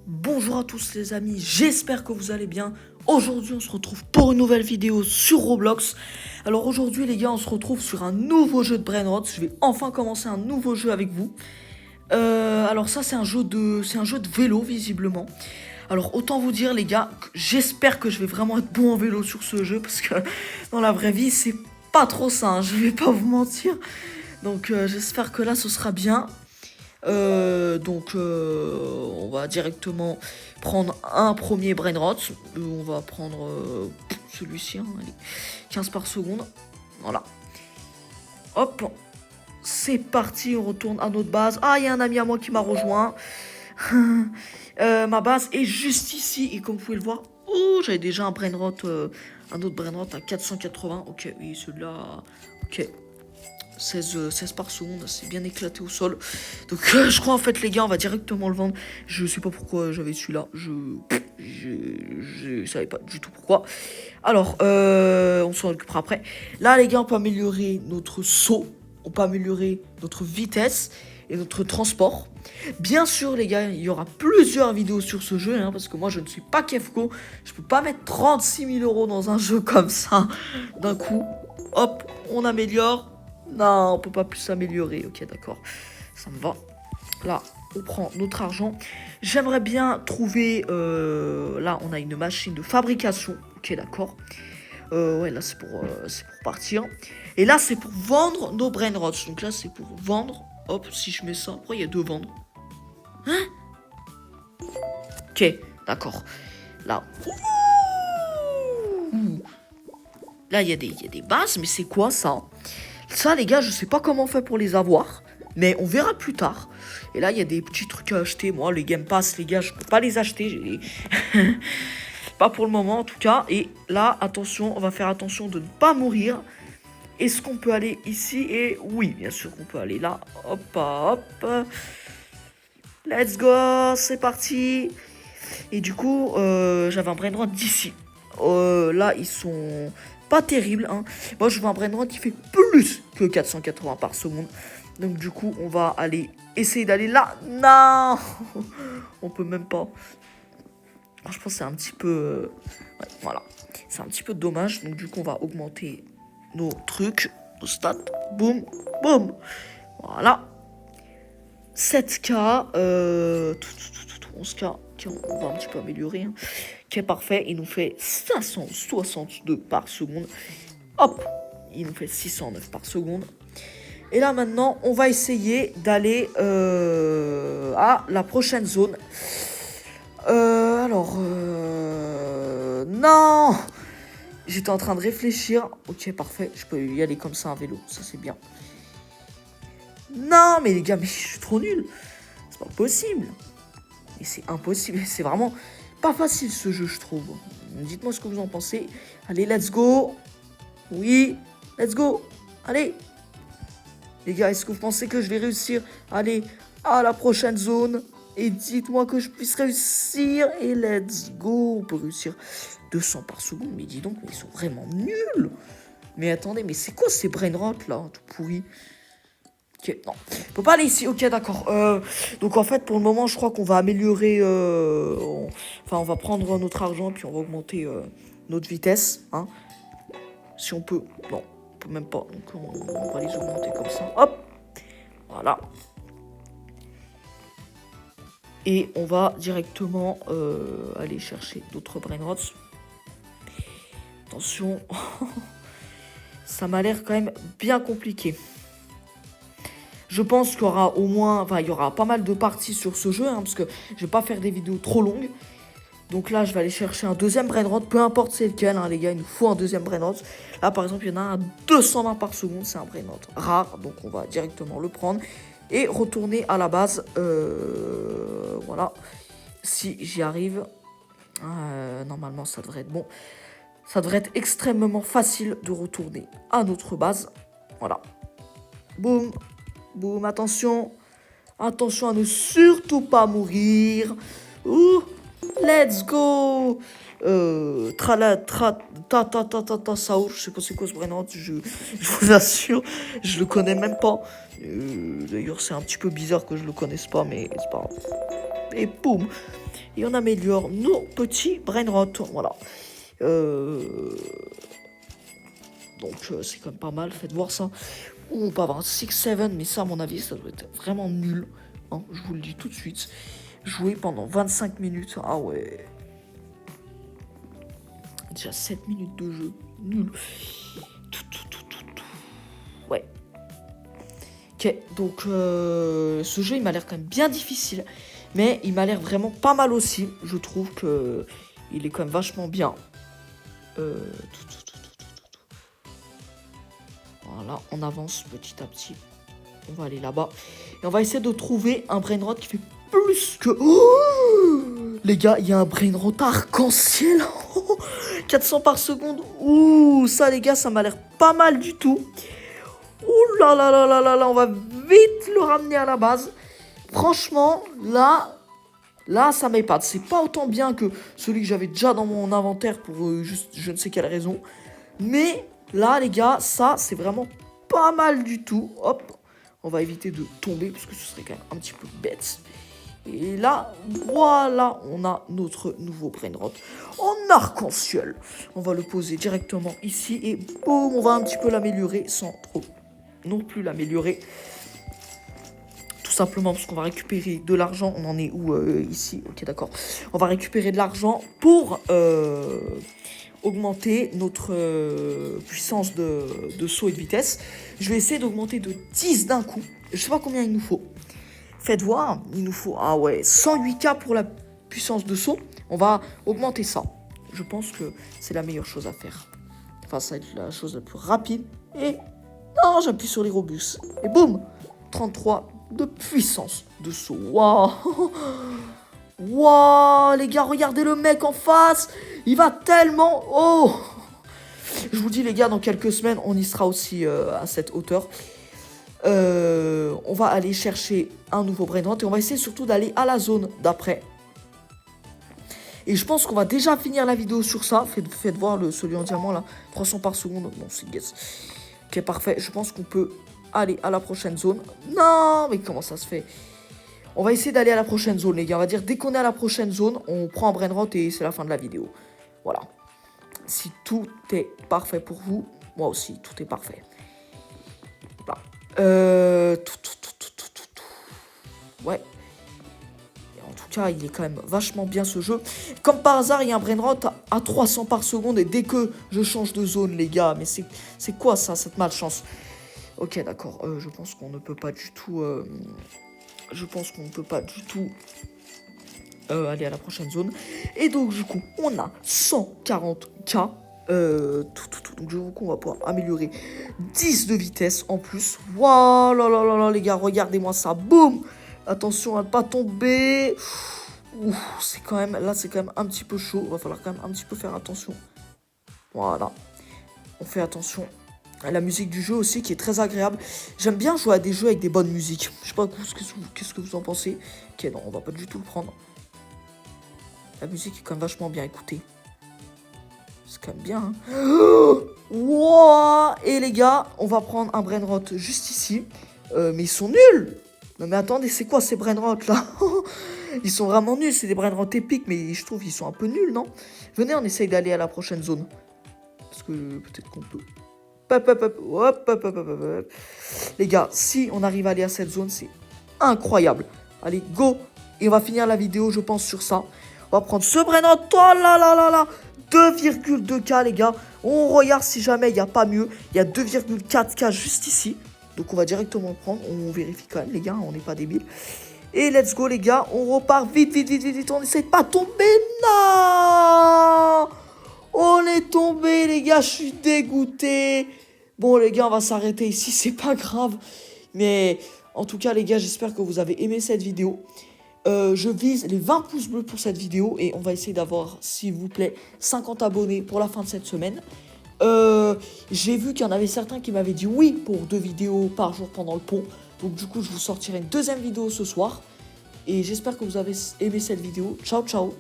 Bonjour à tous les amis, j'espère que vous allez bien. Aujourd'hui on se retrouve pour une nouvelle vidéo sur Roblox. Alors aujourd'hui les gars, on se retrouve sur un nouveau jeu de Brainrot. Je vais enfin commencer un nouveau jeu avec vous. Alors ça c'est un jeu de vélo visiblement. Alors autant vous dire les gars, j'espère que je vais vraiment être bon en vélo sur ce jeu. Parce que dans la vraie vie c'est pas trop ça, hein, je vais pas vous mentir. Donc j'espère que là ce sera bien. On va directement prendre un premier Brainrot. On va prendre celui-ci, hein, allez, 15 par seconde. Voilà. Hop, c'est parti, on retourne à notre base. Ah, il y a un ami à moi qui m'a rejoint. Ma base est juste ici. Et comme vous pouvez le voir, oh, j'avais déjà un autre Brainrot à 480. Ok, oui, celui-là. Ok. 16 par seconde, c'est bien éclaté au sol. Donc je crois en fait les gars, on va directement le vendre. Je sais pas pourquoi j'avais celui-là. Je savais pas du tout pourquoi. Alors, on s'en occupera après. Là les gars, on peut améliorer notre saut. On peut améliorer notre vitesse et notre transport. Bien sûr les gars, il y aura plusieurs vidéos sur ce jeu, hein, parce que moi je ne suis pas Kefko. Je peux pas mettre 36 000 € dans un jeu comme ça d'un coup. Hop, on améliore. Non, on peut pas plus s'améliorer. Ok, d'accord. Ça me va. Là, on prend notre argent. J'aimerais bien trouver... là, on a une machine de fabrication. Ok, d'accord. Ouais, là, c'est pour partir. Et là, c'est pour vendre nos Brainrots. Donc là, c'est pour vendre. Hop, si je mets ça... Pourquoi il y a deux vendre? Hein? Ok, d'accord. Là... Ouh. Là, il y a des bases, mais c'est quoi ça? Ça, les gars, je sais pas comment on fait pour les avoir, mais on verra plus tard. Et là, il y a des petits trucs à acheter. Moi, les Game Pass, les gars, je peux pas les acheter. Pas pour le moment, en tout cas. Et là, attention, on va faire attention de ne pas mourir. Est-ce qu'on peut aller ici? Et oui, bien sûr qu'on peut aller là. Hop, hop. Let's go, c'est parti. Et du coup, j'avais un Brainrot d'ici. Là, ils sont... pas terrible, hein. Moi je veux un Brainrot qui fait plus que 480 par seconde. Donc du coup on va aller essayer d'aller là. Non. On peut même pas. Alors, je pense que c'est un petit peu... ouais, voilà. C'est un petit peu dommage. Donc du coup on va augmenter nos trucs, nos stats. Boum, boum. Voilà. 7K. 11K. On va un petit peu améliorer, hein. Qui est parfait, il nous fait 562 par seconde. Hop, il nous fait 609 par seconde. Et là maintenant, on va essayer d'aller à la prochaine zone. Non. J'étais en train de réfléchir. Ok, parfait, je peux y aller comme ça à vélo, ça c'est bien. Non, mais les gars, mais je suis trop nul. C'est pas possible. Et c'est impossible, c'est vraiment... pas facile ce jeu, je trouve. Dites-moi ce que vous en pensez. Allez, let's go. Oui, let's go. Allez. Les gars, est-ce que vous pensez que je vais réussir à aller à la prochaine zone? Et dites-moi que je puisse réussir. Et let's go. On peut réussir 200 par seconde. Mais dis donc, mais ils sont vraiment nuls. Mais attendez, mais c'est quoi ces Brainrot là, tout pourri? Ok, non. On peut pas aller ici. Ok, d'accord. Donc, en fait, pour le moment, je crois qu'on va améliorer... Enfin, on va prendre notre argent, puis on va augmenter notre vitesse. Hein. Si on peut... Non, on peut même pas. Donc, on va les augmenter comme ça. Hop. Voilà. Et on va directement aller chercher d'autres Brainrots. Attention. Ça m'a l'air quand même bien compliqué. Je pense qu'il y aura au moins... Enfin, il y aura pas mal de parties sur ce jeu, hein, parce que je vais pas faire des vidéos trop longues. Donc là, je vais aller chercher un deuxième Brainrot, peu importe c'est lequel, hein, les gars, il nous faut un deuxième Brainrot. Là, par exemple, il y en a un à 220 par seconde, c'est un Brainrot rare, donc on va directement le prendre. Et retourner à la base, voilà, si j'y arrive. Normalement, ça devrait être bon. Ça devrait être extrêmement facile de retourner à notre base. Voilà. Boum. Boum, attention. Attention à ne surtout pas mourir. Ouh. Let's go. Trala, ta, Saour, je sais pas c'est quoi ce brainrot, je vous assure, je le connais même pas. D'ailleurs, c'est un petit peu bizarre que je le connaisse pas, mais c'est pas grave. Et boum, et on améliore nos petits brainrot, voilà. Donc c'est quand même pas mal, faites voir ça. On peut avoir un 6-7, mais ça à mon avis ça doit être vraiment nul, hein, je vous le dis tout de suite. Jouer pendant 25 minutes, ah ouais. Déjà 7 minutes de jeu, nul. Ouais. Ok, donc ce jeu il m'a l'air quand même bien difficile, mais il m'a l'air vraiment pas mal aussi. Je trouve que il est quand même vachement bien. Voilà, on avance petit à petit. On va aller là-bas. Et on va essayer de trouver un brainrot qui fait plus que... Oh, les gars, il y a un brainrot arc-en-ciel. 400 par seconde. Ouh, ça les gars, ça m'a l'air pas mal du tout. Ouh là là là là là là, on va vite le ramener à la base. Franchement, là ça m'épate. C'est pas autant bien que celui que j'avais déjà dans mon inventaire pour juste je ne sais quelle raison. Mais là, les gars, ça, c'est vraiment pas mal du tout. Hop, on va éviter de tomber parce que ce serait quand même un petit peu bête. Et là, voilà, on a notre nouveau brainrot en arc-en-ciel. On va le poser directement ici et boum, on va un petit peu l'améliorer sans trop non plus l'améliorer. Tout simplement parce qu'on va récupérer de l'argent. On en est où ici? Ok, d'accord. On va récupérer de l'argent pour augmenter notre puissance de saut et de vitesse. Je vais essayer d'augmenter de 10 d'un coup. Je sais pas combien il nous faut. Faites voir, il nous faut 108K pour la puissance de saut. On va augmenter ça. Je pense que c'est la meilleure chose à faire. Enfin, ça va être la chose la plus rapide. Et non, j'appuie sur les robustes. Et boum, 33 de puissance de saut. Waouh. Waouh, les gars, regardez le mec en face. Il va tellement haut. Je vous dis, les gars, dans quelques semaines, on y sera aussi à cette hauteur. On va aller chercher un nouveau brainrot et on va essayer surtout d'aller à la zone d'après. Et je pense qu'on va déjà finir la vidéo sur ça. Faites voir celui en diamant là, 300 par seconde. Non, c'est guess. Ok, parfait. Je pense qu'on peut aller à la prochaine zone. Non, mais comment ça se fait? On va essayer d'aller à la prochaine zone, les gars. On va dire, dès qu'on est à la prochaine zone, on prend un brainrot et c'est la fin de la vidéo. Voilà. Si tout est parfait pour vous, moi aussi, tout est parfait. Voilà. Ouais. Et en tout cas, il est quand même vachement bien ce jeu. Comme par hasard, il y a un brainrot à 300 par seconde. Et dès que je change de zone, les gars, mais c'est quoi ça, cette malchance? Ok, d'accord. Je pense qu'on ne peut pas du tout... aller à la prochaine zone. Et donc, du coup, on a 140K. Donc, du coup, on va pouvoir améliorer 10 de vitesse en plus. Waouh, là, là, là, là, les gars, regardez-moi ça. Boum. Attention à ne pas tomber. C'est quand même... Là, c'est quand même un petit peu chaud. Il va falloir quand même un petit peu faire attention. Voilà. On fait attention. La musique du jeu aussi qui est très agréable. J'aime bien jouer à des jeux avec des bonnes musiques. Je sais pas qu'est-ce que vous en pensez. Ok, non, on va pas du tout le prendre. La musique est quand même vachement bien écoutée. C'est quand même bien. Hein. Wow. Et les gars, on va prendre un brainrot juste ici. Mais ils sont nuls. Non mais attendez, c'est quoi ces brainrots là? Ils sont vraiment nuls, c'est des brainrots épiques, mais je trouve qu'ils sont un peu nuls, non? Venez, on essaye d'aller à la prochaine zone. Parce que peut-être qu'on peut... Hop. Les gars, si on arrive à aller à cette zone, c'est incroyable. Allez, go. Et on va finir la vidéo, je pense, sur ça. On va prendre ce brainrot. Oh là là là là. 2,2K, les gars. On regarde si jamais il n'y a pas mieux. Il y a 2,4K juste ici. Donc on va directement le prendre. On vérifie quand même, les gars. On n'est pas débiles. Et let's go, les gars. On repart vite. On essaie de pas tomber. Non. On est tombé, les gars, je suis dégoûté. Bon, les gars, on va s'arrêter ici, c'est pas grave. Mais en tout cas, les gars, j'espère que vous avez aimé cette vidéo. Je vise les 20 pouces bleus pour cette vidéo. Et on va essayer d'avoir, s'il vous plaît, 50 abonnés pour la fin de cette semaine. J'ai vu qu'il y en avait certains qui m'avaient dit oui pour 2 vidéos par jour pendant le pont. Donc du coup, je vous sortirai une deuxième vidéo ce soir. Et j'espère que vous avez aimé cette vidéo. Ciao, ciao.